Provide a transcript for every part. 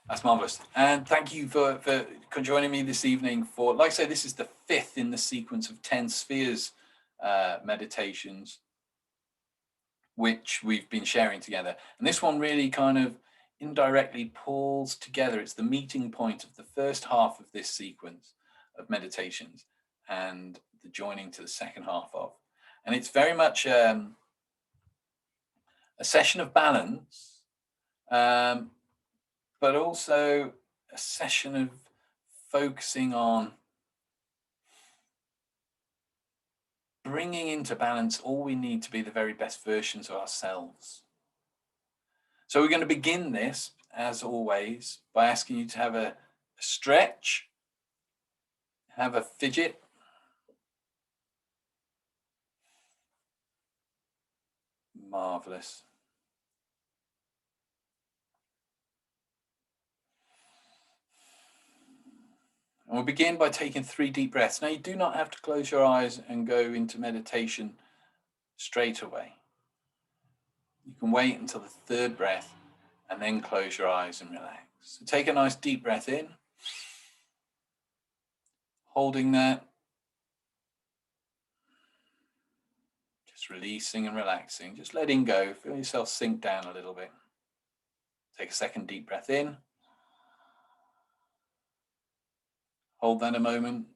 That's marvelous. And thank you for joining me this evening for, like I say, this is the fifth in the sequence of 10 spheres meditations, which we've been sharing together. And this one really kind of indirectly pulls together. It's the meeting point of the first half of this sequence of meditations and the joining to the second half of. And it's very much a session of balance, um, but also a session of focusing on bringing into balance all we need to be the very best versions of ourselves. So we're going to begin this, as always, by asking you to have a stretch, have a fidget, marvelous. And we'll begin by taking 3 deep breaths. Now, you do not have to close your eyes and go into meditation straight away. You can wait until the 3rd breath and then close your eyes and relax. So take a nice deep breath in, holding that, just releasing and relaxing, just letting go. Feel yourself sink down a little bit. Take a 2nd deep breath in. Hold that a moment.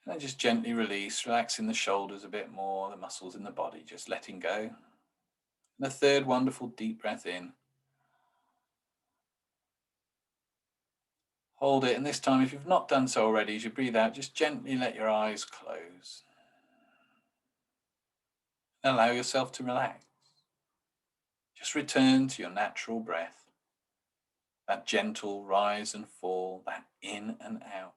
And then just gently release, relaxing the shoulders a bit more, the muscles in the body, just letting go. And a 3rd wonderful deep breath in. Hold it, and this time, if you've not done so already, as you breathe out, just gently let your eyes close. And allow yourself to relax. Just return to your natural breath, that gentle rise and fall, that in and out.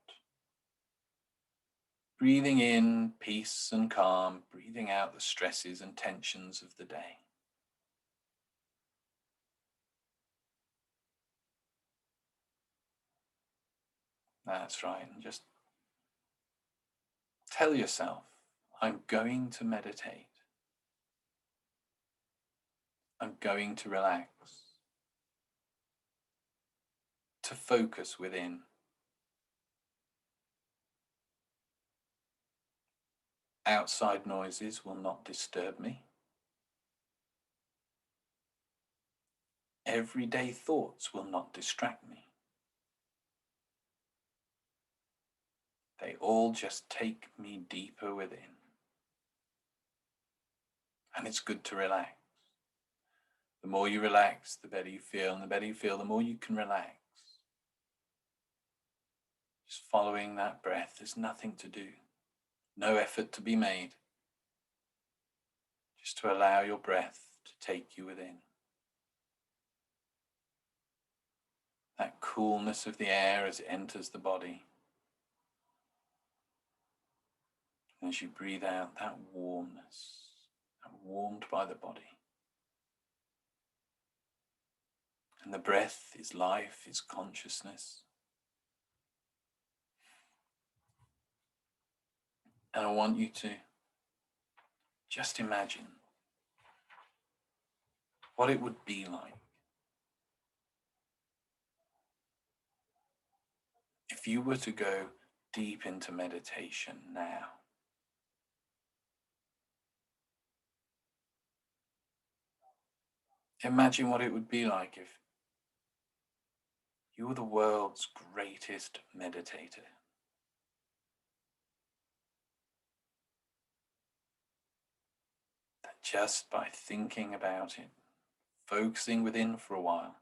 Breathing in peace and calm, breathing out the stresses and tensions of the day. That's right. And just tell yourself, I'm going to meditate. I'm going to relax. To focus within. Outside noises will not disturb me. Everyday thoughts will not distract me. They all just take me deeper within. And it's good to relax. The more you relax, the better you feel. And the better you feel, the more you can relax. Just following that breath. There's nothing to do. No effort to be made. Just to allow your breath to take you within. That coolness of the air as it enters the body. And as you breathe out, that warmness, warmed by the body. And the breath is life, is consciousness. And I want you to just imagine what it would be like if you were to go deep into meditation now. Imagine what it would be like if you were the world's greatest meditator. That just by thinking about it, focusing within for a while,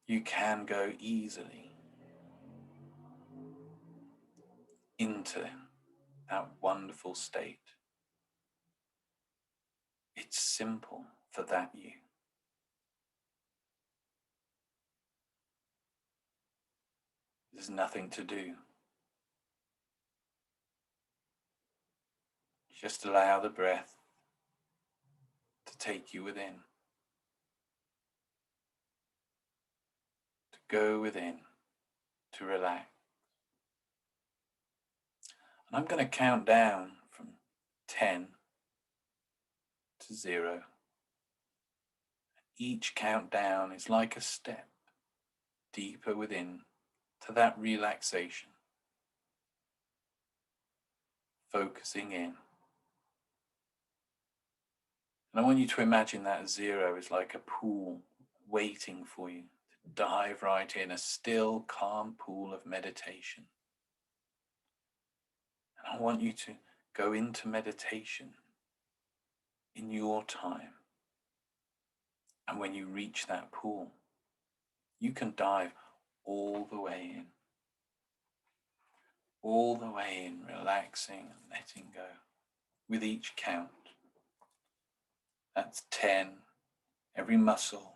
you can go easily into that wonderful state. It's simple for that you. There's nothing to do. Just allow the breath to take you within. To go within. To relax. And I'm going to count down from 10 to 0. Each countdown is like a step deeper within to that relaxation, focusing in. And I want you to imagine that 0 is like a pool waiting for you to dive right in, a still, calm pool of meditation. And I want you to go into meditation in your time. And when you reach that pool, you can dive all the way in. All the way in, relaxing and letting go with each count. That's 10. Every muscle,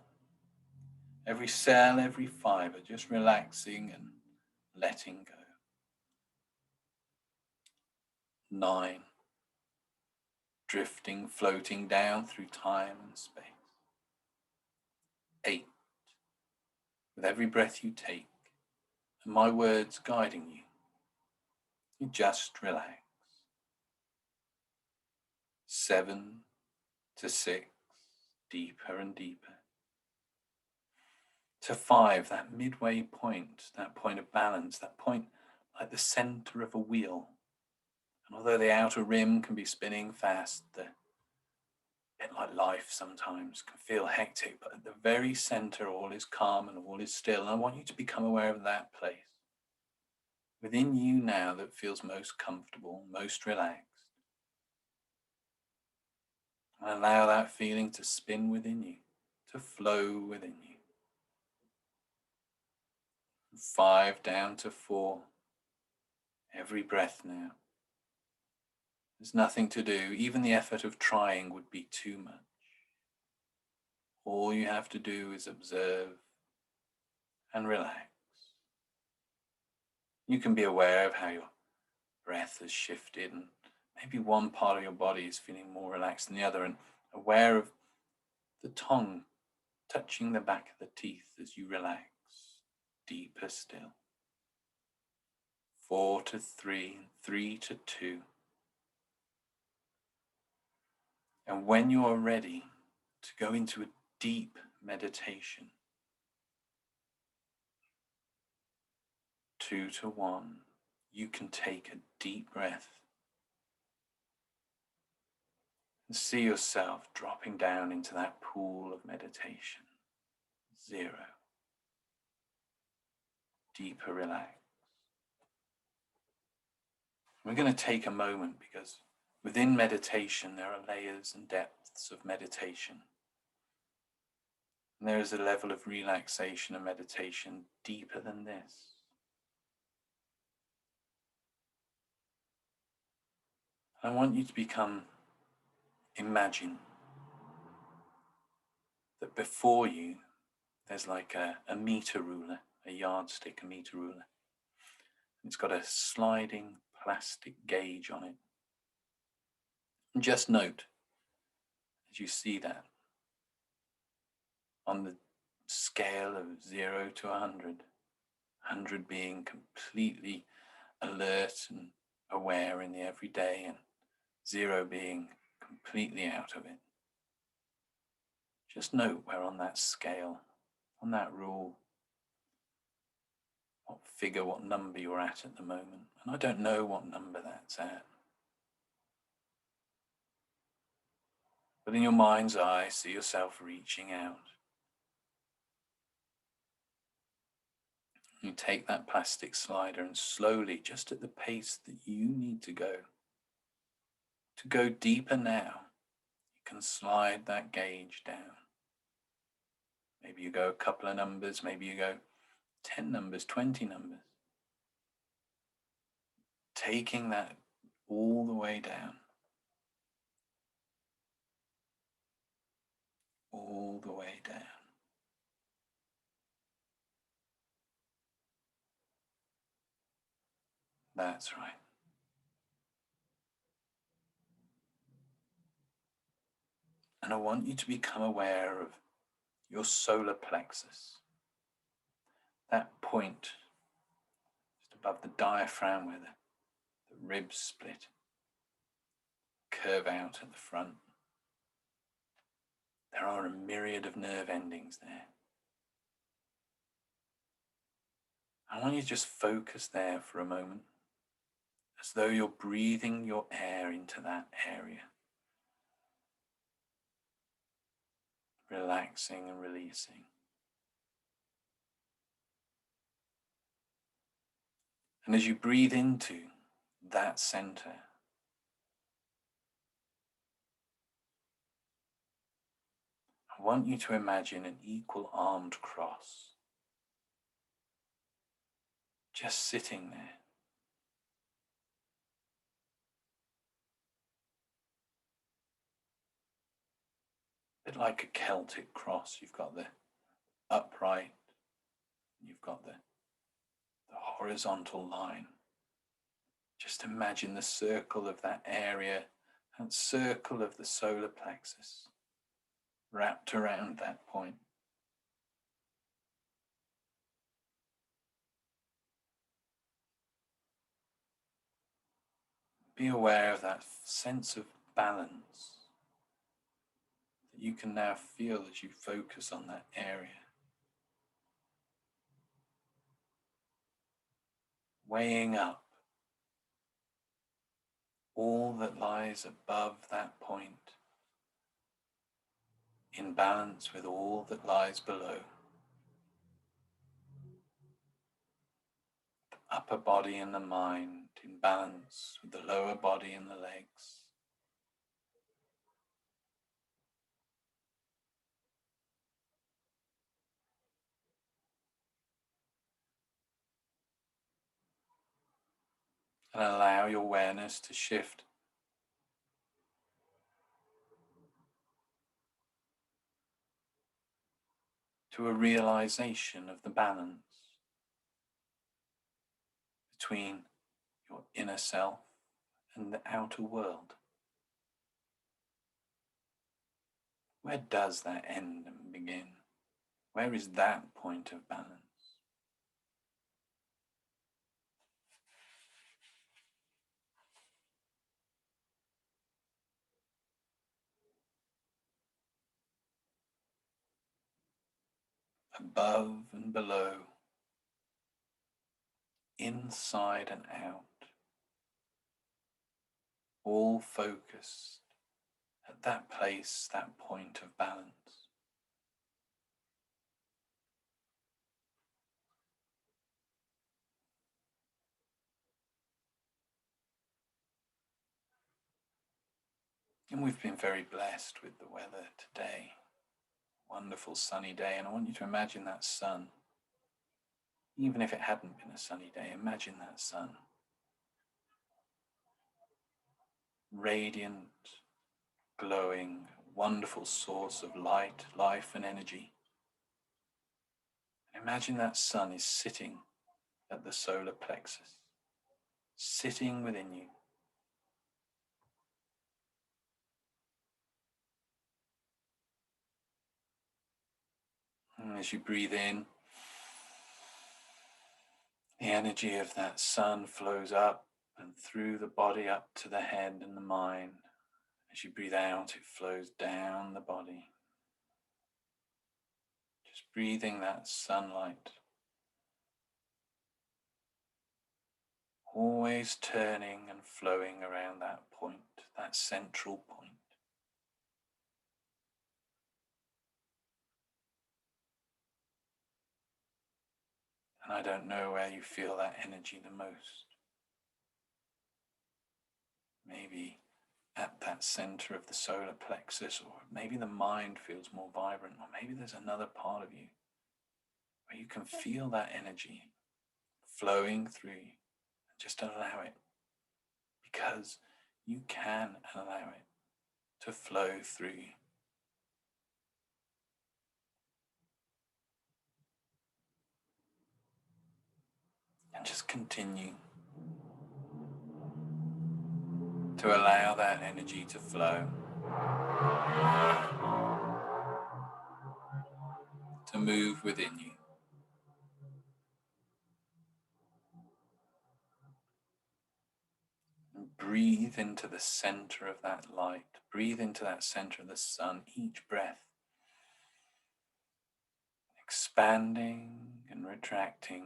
every cell, every fiber, just relaxing and letting go. 9. Drifting, floating down through time and space. 8. With every breath you take, and my words guiding you, you just relax. 7 to 6, deeper and deeper. To 5, that midway point, that point of balance, that point like the center of a wheel. And although the outer rim can be spinning fast, the bit like life sometimes can feel hectic, but at the very center all is calm and all is still. And I want you to become aware of that place within you now that feels most comfortable, most relaxed. And allow that feeling to spin within you, to flow within you. 5 down to 4. Every breath now. There's nothing to do. Even the effort of trying would be too much. All you have to do is observe and relax. You can be aware of how your breath has shifted, and maybe one part of your body is feeling more relaxed than the other, and aware of the tongue touching the back of the teeth as you relax. Deeper still. 4 to 3, 3 to 2. And when you are ready to go into a deep meditation, 2 to 1, you can take a deep breath and see yourself dropping down into that pool of meditation. 0. Deeper relax. We're going to take a moment because within meditation there are layers and depths of meditation. And there is a level of relaxation and meditation deeper than this. I want you to imagine that before you there's like a meter ruler, a yardstick, a meter ruler. It's got a sliding plastic gauge on it. And just note, as you see that, on the scale of 0 to 100, 100 being completely alert and aware in the everyday, and 0 being completely out of it. Just note where on that scale, on that rule, what figure, what number you're at the moment. And I don't know what number that's at. But in your mind's eye, see yourself reaching out. You take that plastic slider and slowly, just at the pace that you need to go deeper now, you can slide that gauge down. Maybe you go a couple of numbers, maybe you go 10 numbers, 20 numbers. Taking that all the way down. All the way down. That's right. And I want you to become aware of your solar plexus. That point just above the diaphragm where the ribs split, curve out at the front. There are a myriad of nerve endings there. I want you to just focus there for a moment, as though you're breathing your air into that area, relaxing and releasing. And as you breathe into that center, I want you to imagine an equal armed cross just sitting there. A bit like a Celtic cross. You've got the upright, you've got the horizontal line. Just imagine the circle of that area, that circle of the solar plexus wrapped around that point. Be aware of that sense of balance that you can now feel as you focus on that area. Weighing up all that lies above that point in balance with all that lies below. The upper body and the mind in balance with the lower body and the legs. And allow your awareness to shift to a realization of the balance between your inner self and the outer world. Where does that end and begin? Where is that point of balance? Above and below, inside and out, all focused at that place, that point of balance. And we've been very blessed with the weather today. Wonderful sunny day, and I want you to imagine that sun. Even if it hadn't been a sunny day, imagine that sun. Radiant, glowing, wonderful source of light, life and energy. And imagine that sun is sitting at the solar plexus, sitting within you. And as you breathe in, the energy of that sun flows up and through the body up to the head and the mind. As you breathe out, it flows down the body. Just breathing that sunlight. Always turning and flowing around that point, that central point. And I don't know where you feel that energy the most. Maybe at that center of the solar plexus, or maybe the mind feels more vibrant, or maybe there's another part of you where you can feel that energy flowing through you. Just allow it, because you can allow it to flow through you. And just continue to allow that energy to flow, to move within you. And breathe into the center of that light. Breathe into that center of the sun. Each breath expanding and retracting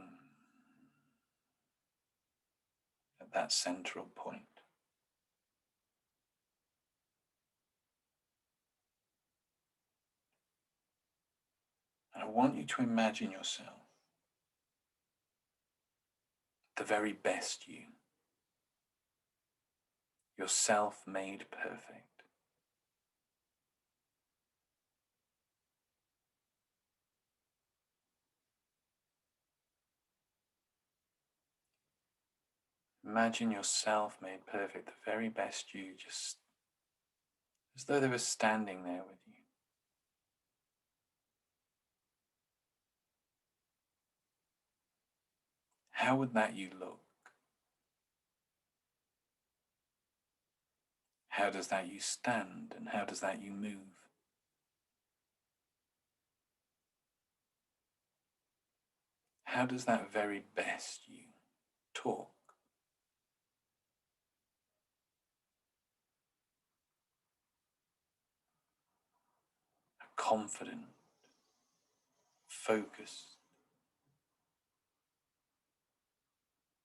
at that central point. And I want you to imagine yourself the very best you, yourself made perfect. Imagine yourself made perfect, the very best you, just as though they were standing there with you. How would that you look? How does that you stand, and how does that you move? How does that very best you talk? Confident, focused,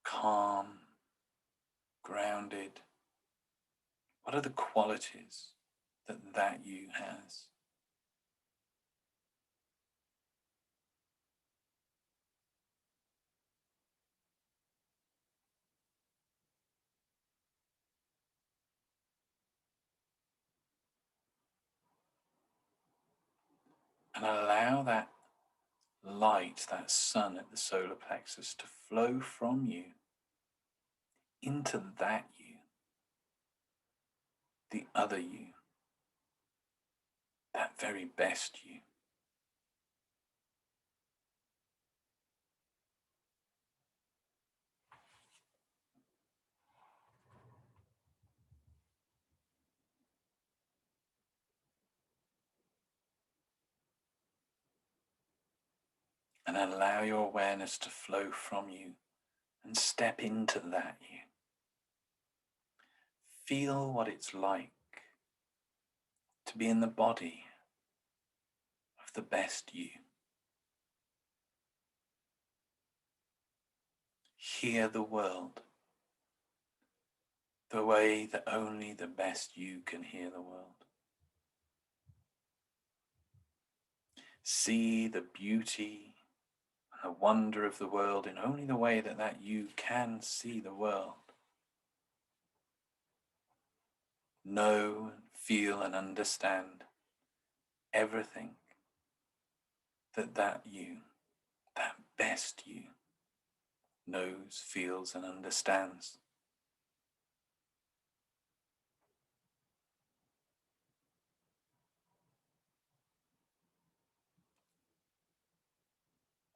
calm, grounded. What are the qualities that you has? And allow that light, that sun at the solar plexus, to flow from you into that you, the other you, that very best you. And allow your awareness to flow from you and step into that you. Feel what it's like to be in the body of the best you. Hear the world the way that only the best you can hear the world. See the beauty and the wonder of the world in only the way that you can see the world. Know, feel and understand everything that you, that best you, knows, feels and understands.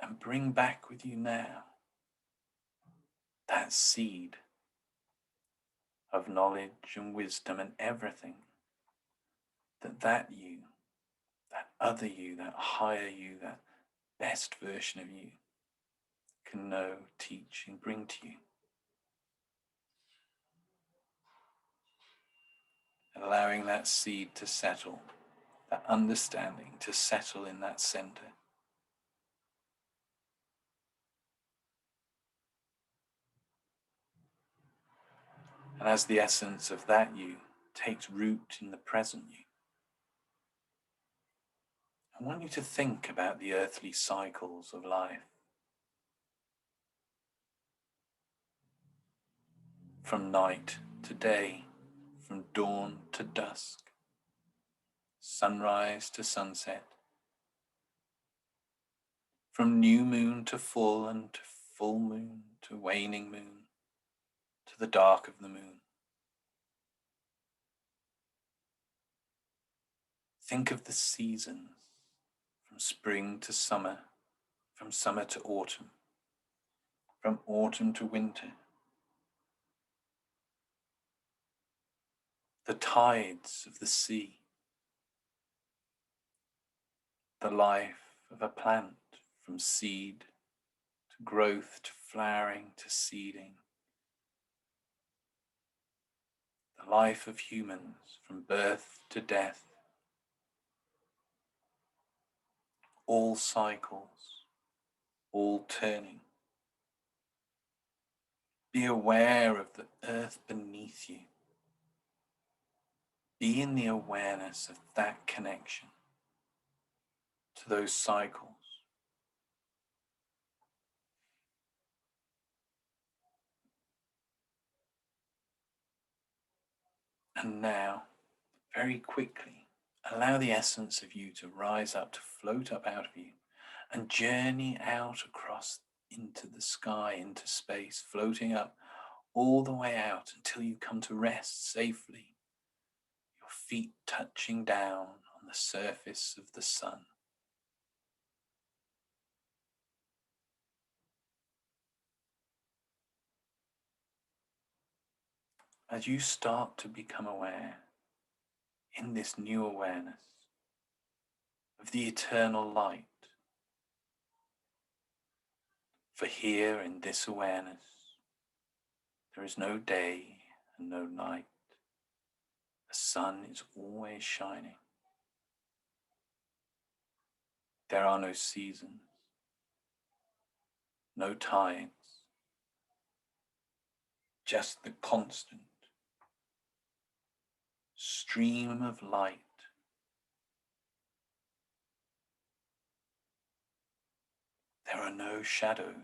And bring back with you now that seed of knowledge and wisdom and everything that you, that other you, that higher you, that best version of you can know, teach and bring to you. Allowing that seed to settle, that understanding to settle in that center. And as the essence of that you takes root in the present you, I want you to think about the earthly cycles of life. From night to day, from dawn to dusk, sunrise to sunset, from new moon to full and to full moon to waning moon, to the dark of the moon. Think of the seasons, from spring to summer, from summer to autumn, from autumn to winter. The tides of the sea, the life of a plant from seed to growth to flowering to seeding, the life of humans from birth to death, all cycles, all turning. Be aware of the earth beneath you. Be in the awareness of that connection to those cycles. And now, very quickly, allow the essence of you to rise up, to float up out of you, and journey out across into the sky, into space, floating up all the way out until you come to rest safely, your feet touching down on the surface of the sun. As you start to become aware in this new awareness of the eternal light, for here in this awareness, there is no day and no night. The sun is always shining. There are no seasons, no tides, just the constant stream of light. There are no shadows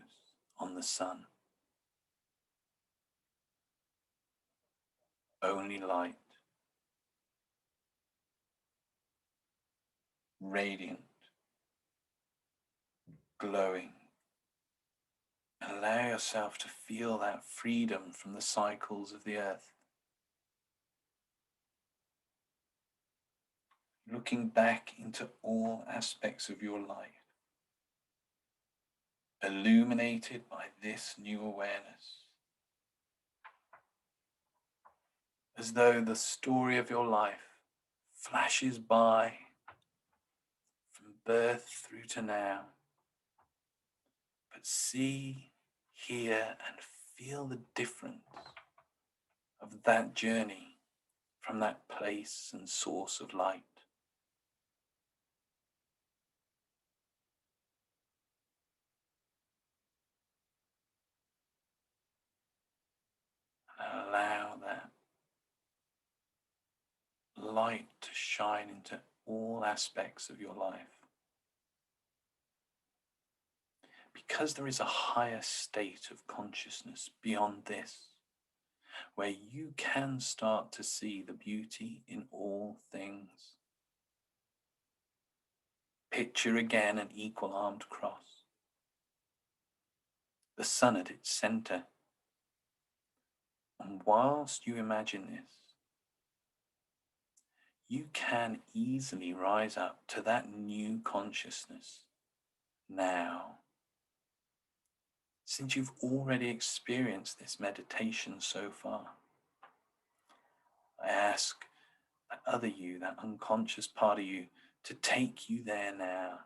on the sun, only light, radiant, glowing. Allow yourself to feel that freedom from the cycles of the earth. Looking back into all aspects of your life, illuminated by this new awareness, as though the story of your life flashes by from birth through to now. But see, hear, and feel the difference of that journey from that place and source of light. And allow that light to shine into all aspects of your life. Because there is a higher state of consciousness beyond this, where you can start to see the beauty in all things. Picture again an equal-armed cross, the sun at its center. And whilst you imagine this, you can easily rise up to that new consciousness now. Since you've already experienced this meditation so far, I ask that other you, that unconscious part of you, to take you there now.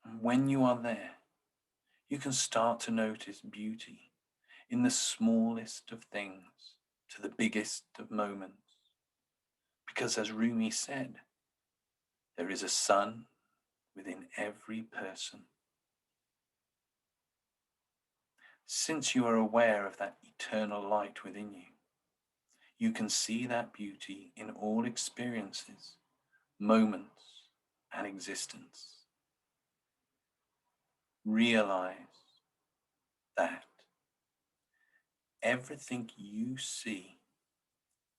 And when you are there, you can start to notice beauty in the smallest of things to the biggest of moments. Because as Rumi said, there is a sun within every person. Since you are aware of that eternal light within you, you can see that beauty in all experiences, moments, and existence. Realize that everything you see,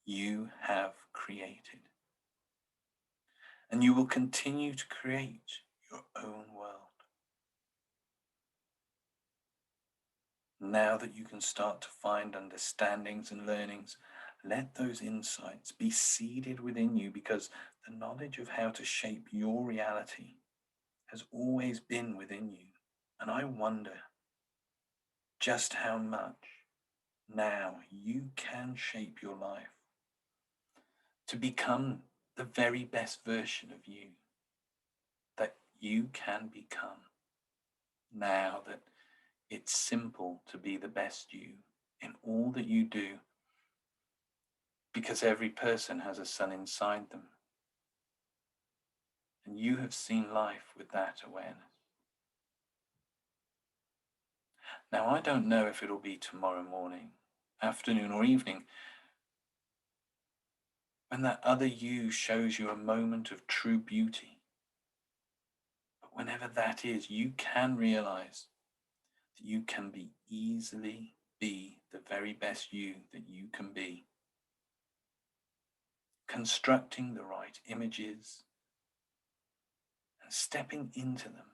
you have created. And you will continue to create your own world. Now that you can start to find understandings and learnings, let those insights be seeded within you, because the knowledge of how to shape your reality has always been within you. And I wonder just how much now you can shape your life to become the very best version of you that you can become, now that it's simple to be the best you in all that you do, because every person has a sun inside them. And you have seen life with that awareness. Now, I don't know if it'll be tomorrow morning, afternoon, or evening when that other you shows you a moment of true beauty. But whenever that is, you can realize that you can easily be the very best you that you can be. Constructing the right images and stepping into them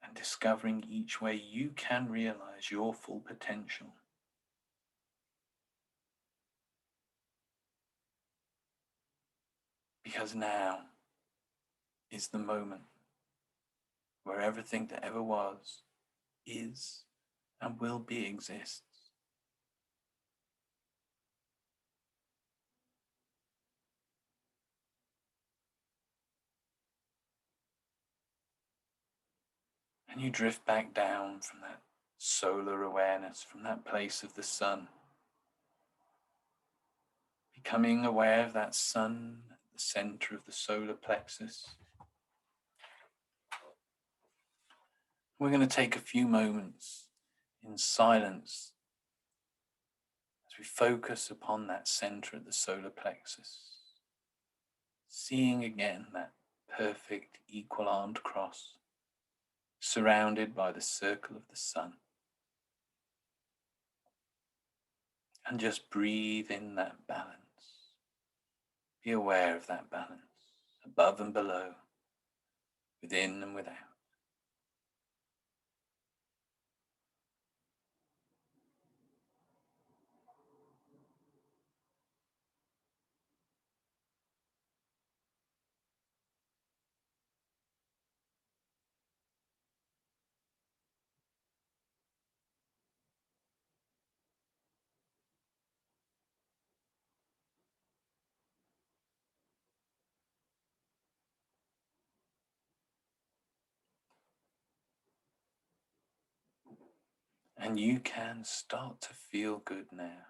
and discovering each way you can realize your full potential. Because now is the moment where everything that ever was, is, and will be exists. And you drift back down from that solar awareness, from that place of the sun, becoming aware of that sun at the center of the solar plexus. We're going to take a few moments in silence as we focus upon that center of the solar plexus, seeing again that perfect equal-armed cross surrounded by the circle of the sun. And just breathe in that balance. Be aware of that balance, above and below, within and without. And you can start to feel good now.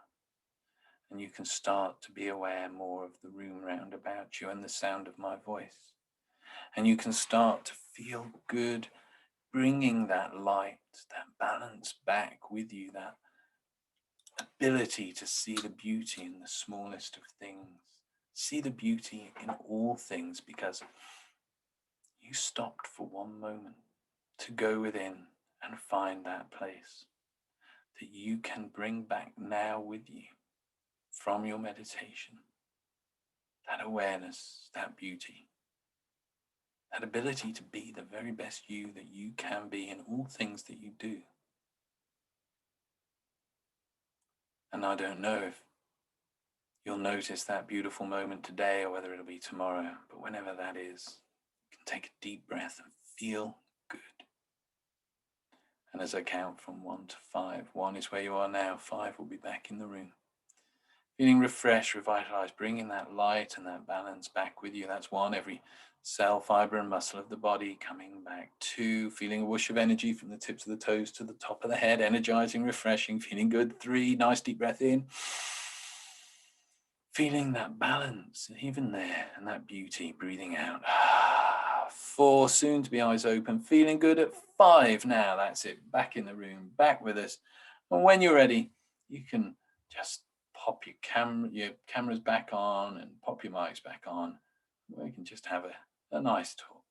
And you can start to be aware more of the room round about you and the sound of my voice. And you can start to feel good, bringing that light, that balance back with you, that ability to see the beauty in the smallest of things, see the beauty in all things, because you stopped for one moment to go within and find that place that you can bring back now with you from your meditation. That awareness, that beauty, that ability to be the very best you that you can be in all things that you do. And I don't know if you'll notice that beautiful moment today or whether it'll be tomorrow, but whenever that is, you can take a deep breath and feel good. And as I count from 1 to 5, 1 is where you are now, 5 will be back in the room. Feeling refreshed, revitalized, bringing that light and that balance back with you. That's 1, every cell, fiber, and muscle of the body coming back. 2, feeling a whoosh of energy from the tips of the toes to the top of the head, energizing, refreshing, feeling good. 3, nice deep breath in. Feeling that balance, even there, and that beauty, breathing out. 4, soon to be eyes open, feeling good at 5 now. That's it, back in the room, back with us. And when you're ready, you can just pop your cameras back on and pop your mics back on. We can just have a nice talk.